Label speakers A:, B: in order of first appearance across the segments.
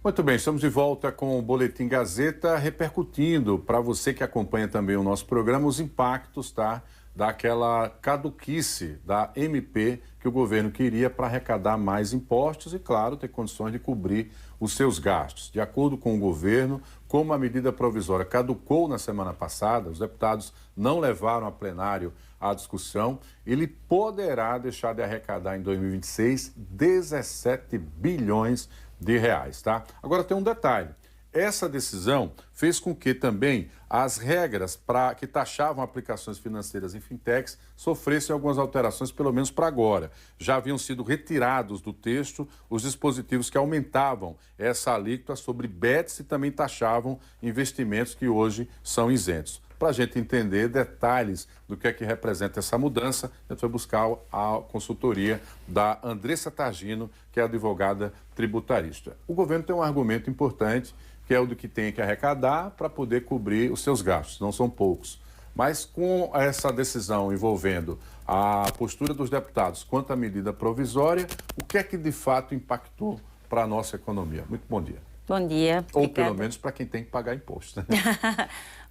A: Muito bem, estamos de volta com o Boletim Gazeta, repercutindo para você que acompanha também o nosso programa os impactos, tá, daquela caduquice da MP que o governo queria para arrecadar mais impostos e, claro, ter condições de cobrir os seus gastos. De acordo com o governo, como a medida provisória caducou na semana passada, os deputados não levaram a plenário a discussão, ele poderá deixar de arrecadar em 2026 17 bilhões de reais, tá? Agora tem um detalhe. Essa decisão fez com que também as regras que taxavam aplicações financeiras em fintechs sofressem algumas alterações, pelo menos para agora. Já haviam sido retirados do texto os dispositivos que aumentavam essa alíquota sobre bets e também taxavam investimentos que hoje são isentos. Para a gente entender detalhes do que é que representa essa mudança, a gente vai buscar a consultoria da Andressa Targino, que é advogada tributarista. O governo tem um argumento importante, que é o do que tem que arrecadar para poder cobrir os seus gastos, não são poucos. Mas com essa decisão envolvendo a postura dos deputados quanto à medida provisória, o que é que de fato impactou para a nossa economia? Muito bom dia.
B: Bom dia.
A: Ou pelo menos para quem tem que pagar imposto. Né?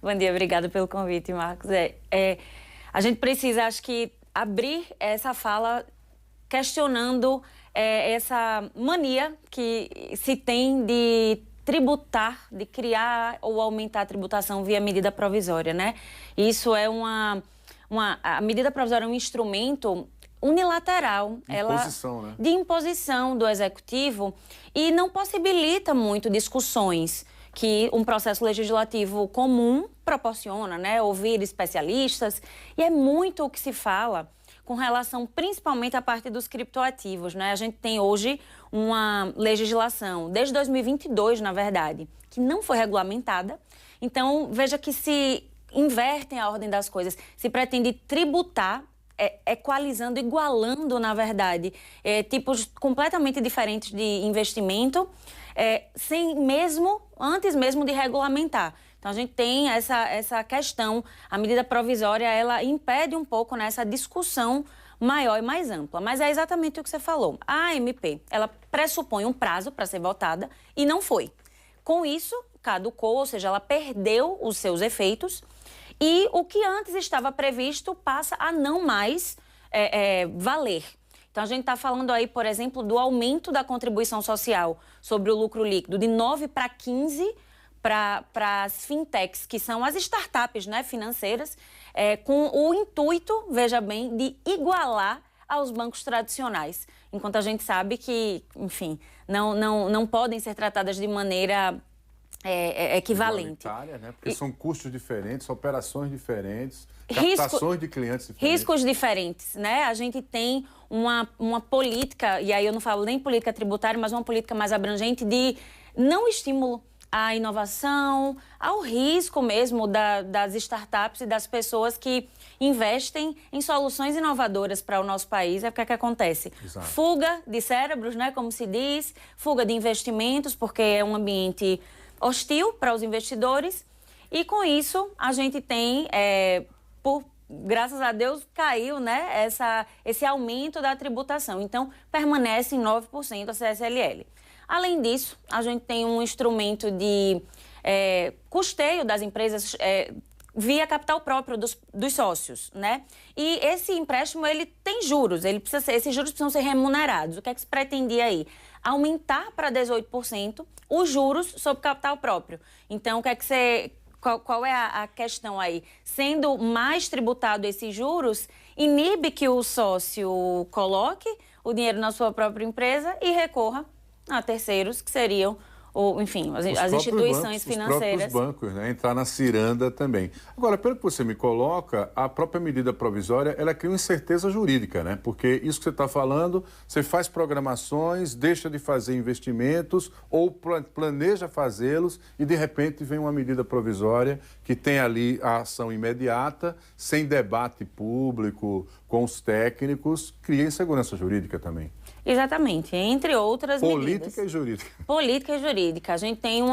B: Bom dia, obrigada pelo convite, Marcos. A gente precisa, acho que, abrir essa fala questionando essa mania que se tem de tributar, de criar ou aumentar a tributação via medida provisória, né? Isso é a medida provisória é um instrumento unilateral, de imposição do executivo e não possibilita muito discussões que um processo legislativo comum proporciona, né? Ouvir especialistas, e é muito o que se fala com relação principalmente à parte dos criptoativos, né? A gente tem hoje uma legislação, desde 2022, na verdade, que não foi regulamentada. Então, veja que se invertem a ordem das coisas, se pretende tributar equalizando, igualando, na verdade, tipos completamente diferentes de investimento, antes mesmo de regulamentar. Então, a gente tem essa questão, a medida provisória, ela impede um pouco nessa discussão maior e mais ampla. Mas é exatamente o que você falou. A MP, ela pressupõe um prazo para ser votada e não foi. Com isso, caducou, ou seja, ela perdeu os seus efeitos. E o que antes estava previsto passa a não mais valer. Então, a gente está falando aí, por exemplo, do aumento da contribuição social sobre o lucro líquido de 9 para 15 para as fintechs, que são as startups, né, financeiras, com o intuito, veja bem, de igualar aos bancos tradicionais. Enquanto a gente sabe que, enfim, não podem ser tratadas de maneira equivalente.
A: Né? Porque são custos diferentes, operações diferentes, captações de clientes diferentes.
B: Riscos diferentes, né? A gente tem uma política, e aí eu não falo nem política tributária, mas uma política mais abrangente de não estímulo à inovação, ao risco mesmo das startups e das pessoas que investem em soluções inovadoras para o nosso país. O que é que acontece?
A: Exato.
B: Fuga de cérebros, né? Como se diz, fuga de investimentos, porque é um ambiente hostil para os investidores, e com isso a gente tem, graças a Deus, caiu, né, esse aumento da tributação. Então, permanece em 9% a CSLL. Além disso, a gente tem um instrumento de custeio das empresas via capital próprio dos sócios, né? E esse empréstimo, ele tem juros, esses juros precisam ser remunerados. O que é que se pretendia aí? Aumentar para 18% os juros sobre capital próprio. Então, o que é que qual é a questão aí? Sendo mais tributado esses juros, inibe que o sócio coloque o dinheiro na sua própria empresa e recorra a terceiros, que seriam enfim, as instituições financeiras.
A: Os próprios bancos, né? Entrar na ciranda também. Agora, pelo que você me coloca, a própria medida provisória, ela cria uma incerteza jurídica, né? Porque isso que você está falando, você faz programações, deixa de fazer investimentos ou planeja fazê-los e, de repente, vem uma medida provisória que tem ali a ação imediata, sem debate público, com os técnicos, cria insegurança jurídica também.
B: Exatamente, entre outras medidas.
A: Política e jurídica.
B: Política e jurídica. A gente tem um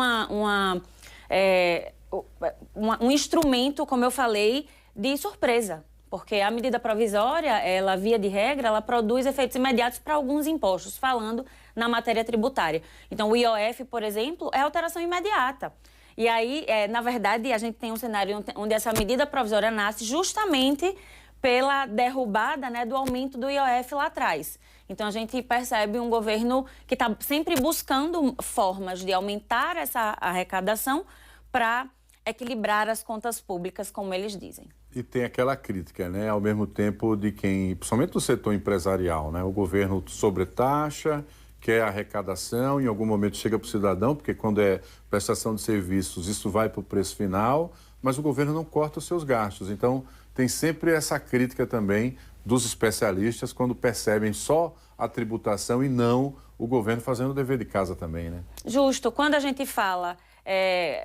B: instrumento, como eu falei, de surpresa porque a medida provisória, ela, via de regra, ela produz efeitos imediatos para alguns impostos, falando na matéria tributária. Então, o IOF, por exemplo, é alteração imediata. E aí, na verdade, a gente tem um cenário onde essa medida provisória nasce justamente pela derrubada, né, do aumento do IOF lá atrás. Então, a gente percebe um governo que está sempre buscando formas de aumentar essa arrecadação para equilibrar as contas públicas, como eles dizem.
A: E tem aquela crítica, né, ao mesmo tempo de quem, principalmente do setor empresarial, né, o governo sobretaxa, quer arrecadação, em algum momento chega para o cidadão, porque quando é prestação de serviços, isso vai para o preço final, mas o governo não corta os seus gastos. Então, tem sempre essa crítica também dos especialistas quando percebem só a tributação e não o governo fazendo o dever de casa também, né?
B: Justo. Quando a gente fala,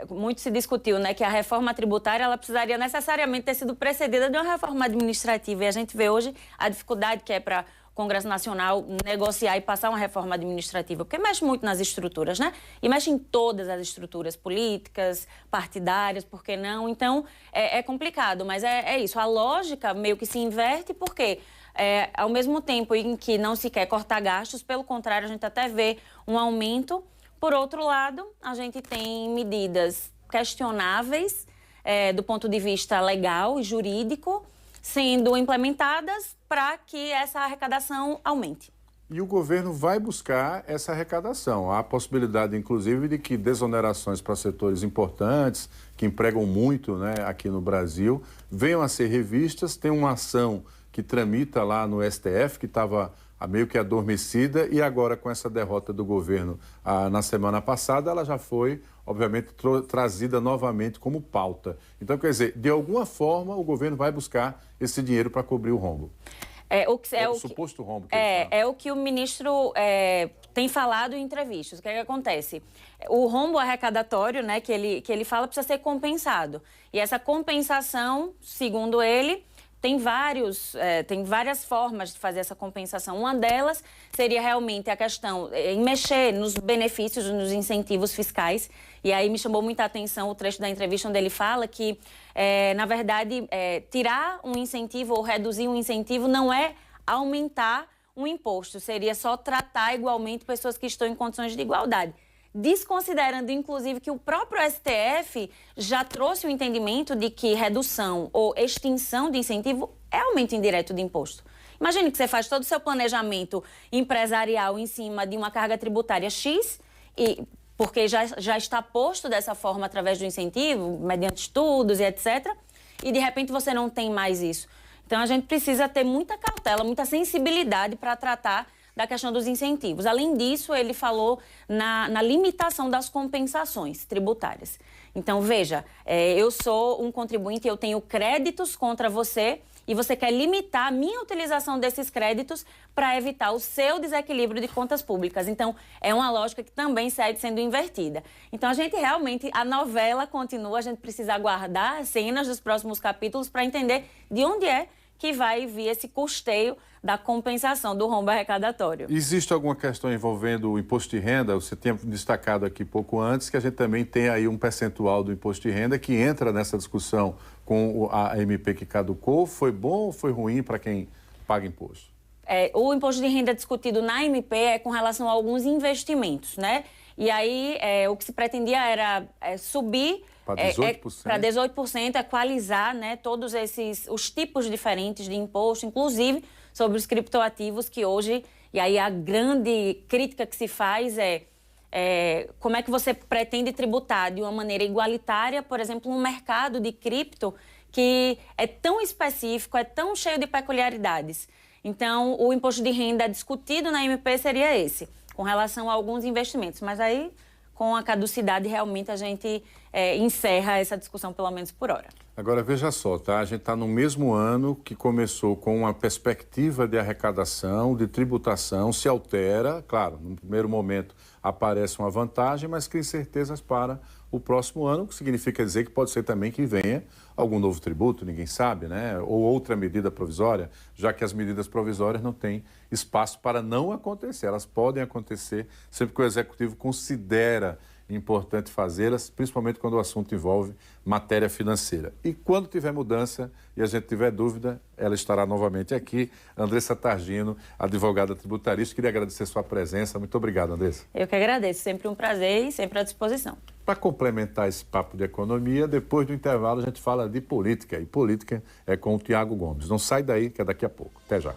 B: muito se discutiu, né, que a reforma tributária ela precisaria necessariamente ter sido precedida de uma reforma administrativa. E a gente vê hoje a dificuldade que é para o Congresso Nacional negociar e passar uma reforma administrativa, porque mexe muito nas estruturas, né? E mexe em todas as estruturas políticas, partidárias, por que não? Então, é complicado, mas é isso. A lógica meio que se inverte, porque ao mesmo tempo em que não se quer cortar gastos, pelo contrário, a gente até vê um aumento. Por outro lado, a gente tem medidas questionáveis do ponto de vista legal e jurídico, sendo implementadas para que essa arrecadação aumente.
A: E o governo vai buscar essa arrecadação. Há a possibilidade, inclusive, de que desonerações para setores importantes, que empregam muito, né, aqui no Brasil, venham a ser revistas. Tem uma ação que tramita lá no STF, que estava meio que adormecida, e agora, com essa derrota do governo na semana passada, ela já foi, obviamente, trazida novamente como pauta. Então, quer dizer, de alguma forma, o governo vai buscar esse dinheiro para cobrir o rombo.
B: O
A: suposto rombo.
B: É o que o ministro tem falado em entrevistas. O que acontece? O rombo arrecadatório, né, que ele fala, precisa ser compensado. E essa compensação, segundo ele, tem várias formas de fazer essa compensação. Uma delas seria realmente a questão em mexer nos benefícios, nos incentivos fiscais. E aí me chamou muita atenção o trecho da entrevista onde ele fala que, na verdade, tirar um incentivo ou reduzir um incentivo não é aumentar um imposto. Seria só tratar igualmente pessoas que estão em condições de igualdade. Desconsiderando, inclusive, que o próprio STF já trouxe o entendimento de que redução ou extinção de incentivo é aumento indireto de imposto. Imagine que você faz todo o seu planejamento empresarial em cima de uma carga tributária X, porque já está posto dessa forma através do incentivo, mediante estudos e etc., e de repente você não tem mais isso. Então a gente precisa ter muita cautela, muita sensibilidade para tratar da questão dos incentivos. Além disso, ele falou na limitação das compensações tributárias. Então, veja, eu sou um contribuinte, eu tenho créditos contra você e você quer limitar a minha utilização desses créditos para evitar o seu desequilíbrio de contas públicas. Então, é uma lógica que também segue sendo invertida. Então, a novela continua, a gente precisa aguardar as cenas dos próximos capítulos para entender de onde é que vai vir esse custeio da compensação do rombo arrecadatório.
A: Existe alguma questão envolvendo o imposto de renda? Você tinha destacado aqui pouco antes que a gente também tem aí um percentual do imposto de renda que entra nessa discussão com a MP que caducou. Foi bom ou foi ruim para quem paga imposto?
B: O imposto de renda discutido na MP é com relação a alguns investimentos, né? E aí, o que se pretendia era subir
A: para 18%.
B: Para 18%, equalizar, né, todos os tipos diferentes de imposto, inclusive sobre os criptoativos, que hoje, e aí a grande crítica que se faz como é que você pretende tributar de uma maneira igualitária, por exemplo, um mercado de cripto que é tão específico, é tão cheio de peculiaridades. Então, o imposto de renda discutido na MP seria esse, com relação a alguns investimentos. Mas aí, com a caducidade, realmente a gente encerra essa discussão, pelo menos por hora.
A: Agora, veja só, tá? A gente está no mesmo ano que começou com uma perspectiva de arrecadação, de tributação, se altera, claro, no primeiro momento aparece uma vantagem, mas cria incertezas para o próximo ano, o que significa dizer que pode ser também que venha algum novo tributo, ninguém sabe, né? Ou outra medida provisória, já que as medidas provisórias não têm espaço para não acontecer. Elas podem acontecer sempre que o Executivo considera importante fazê-las, principalmente quando o assunto envolve matéria financeira. E quando tiver mudança e a gente tiver dúvida, ela estará novamente aqui. Andressa Targino, advogada tributarista. Queria agradecer sua presença. Muito obrigado, Andressa.
B: Eu que agradeço. Sempre um prazer e sempre à disposição.
A: Para complementar esse papo de economia, depois do intervalo a gente fala de política. E política é com o Tiago Gomes. Não sai daí, que é daqui a pouco. Até já.